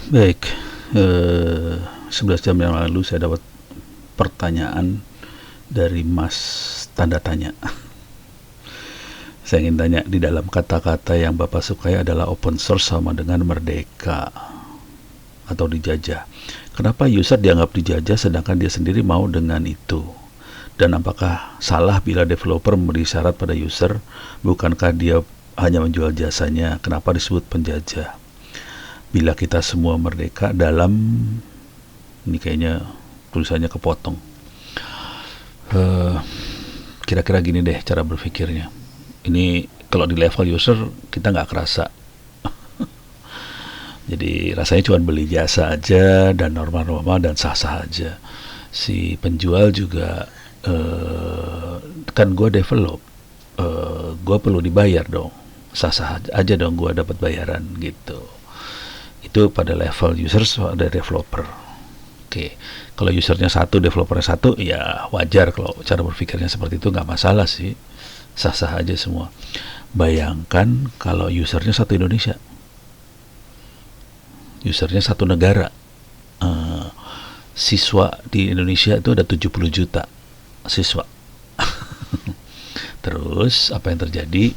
Baik, 11 jam yang lalu saya dapat pertanyaan dari Mas tanda tanya. Saya ingin tanya, di dalam kata-kata yang Bapak sukai adalah open source sama dengan merdeka atau dijajah. Kenapa user dianggap dijajah sedangkan dia sendiri mau dengan itu? Dan apakah salah bila developer memberi syarat pada user? Bukankah dia hanya menjual jasanya? Kenapa disebut penjajah? Bila kita semua merdeka dalam, ini kayaknya tulisannya kepotong. Kira-kira gini deh cara berpikirnya. Ini kalau di level user kita nggak kerasa. Jadi rasanya cuma beli jasa aja dan normal-normal dan sah-sah aja. Si penjual juga kan gue develop, gue perlu dibayar dong, sah-sah aja dong gue dapat bayaran gitu. Itu pada level user ada developer. Oke, kalau usernya satu, developernya satu, ya wajar kalau cara berpikirnya seperti itu, nggak masalah sih, sah-sah aja semua. Bayangkan kalau usernya satu Indonesia, usernya satu negara. Siswa di Indonesia itu ada 70 juta siswa. Terus apa yang terjadi?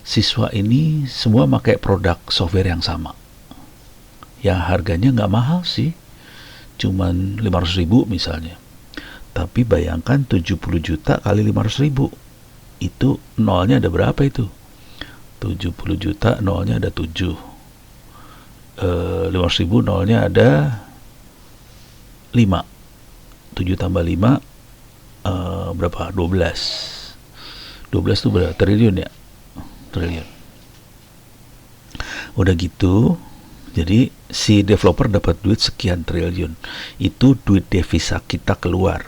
Siswa ini semua pakai produk software yang sama, yang harganya nggak mahal sih, cuman 500.000 misalnya. Tapi bayangkan 70 juta kali 500.000, itu nolnya ada berapa itu? 70 juta nolnya ada 7, 500.000 nolnya ada 5, 7 tambah 5 berapa? 12 itu berapa? Triliun ya? Triliun. Udah gitu, jadi si developer dapat duit sekian triliun. Itu duit devisa kita keluar.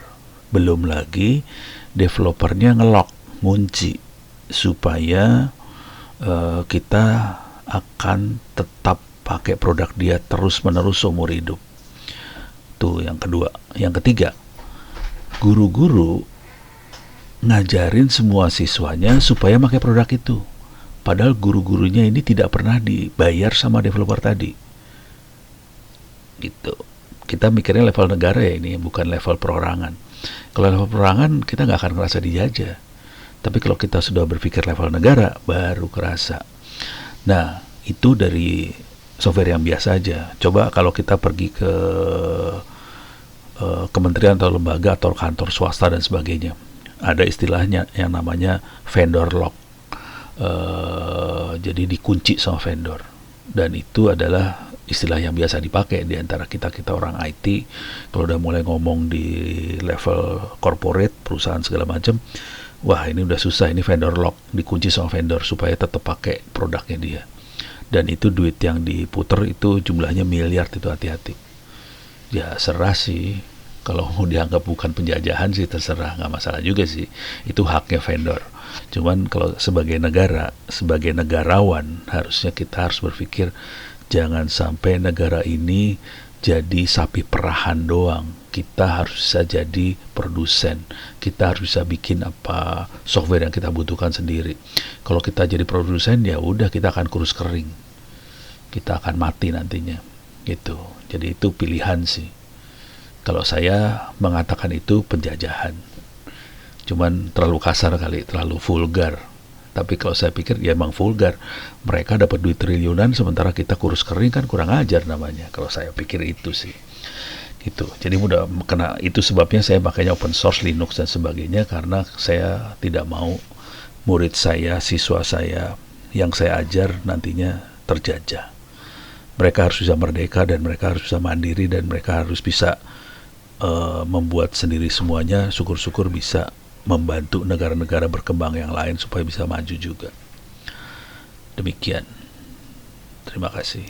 Belum lagi developernya ngelok, ngunci supaya kita akan tetap pakai produk dia terus-menerus seumur hidup. Tuh yang kedua. Yang ketiga, guru-guru ngajarin semua siswanya supaya pakai produk itu. Padahal guru-gurunya ini tidak pernah dibayar sama developer tadi. Gitu. Kita mikirnya level negara ya ini, bukan level perorangan. Kalau level perorangan kita nggak akan ngerasa dijajah. Tapi kalau kita sudah berpikir level negara, baru kerasa. Nah, itu dari software yang biasa aja. Coba kalau kita pergi ke kementerian atau lembaga atau kantor swasta dan sebagainya. Ada istilahnya yang namanya vendor lock. Jadi dikunci sama vendor, dan itu adalah istilah yang biasa dipakai di antara kita orang IT. Kalau udah mulai ngomong di level corporate, perusahaan segala macam, wah ini udah susah, ini vendor lock, dikunci sama vendor supaya tetap pakai produknya dia. Dan itu duit yang diputer itu jumlahnya miliar, itu hati-hati. Ya serah sih, kalau mau dianggap bukan penjajahan sih terserah, nggak masalah juga sih, itu haknya vendor. Cuman kalau sebagai negara, sebagai negarawan, harusnya kita harus berpikir jangan sampai negara ini jadi sapi perahan doang. Kita harus bisa jadi produsen, kita harus bisa bikin apa software yang kita butuhkan sendiri. Kalau kita jadi produsen, ya udah kita akan kurus kering, kita akan mati nantinya gitu. Jadi itu pilihan sih. Kalau saya mengatakan itu penjajahan, cuman terlalu kasar kali, terlalu vulgar. Tapi kalau saya pikir ya emang vulgar. Mereka dapat duit triliunan sementara kita kurus kering, kan kurang ajar namanya. Kalau saya pikir itu sih gitu. Jadi mudah kena, itu sebabnya saya pakainya open source, Linux dan sebagainya, karena saya tidak mau murid saya, siswa saya yang saya ajar nantinya terjajah. Mereka harus bisa merdeka, dan mereka harus bisa mandiri, dan mereka harus bisa membuat sendiri semuanya. Syukur-syukur bisa membantu negara-negara berkembang yang lain supaya bisa maju juga. Demikian. Terima kasih.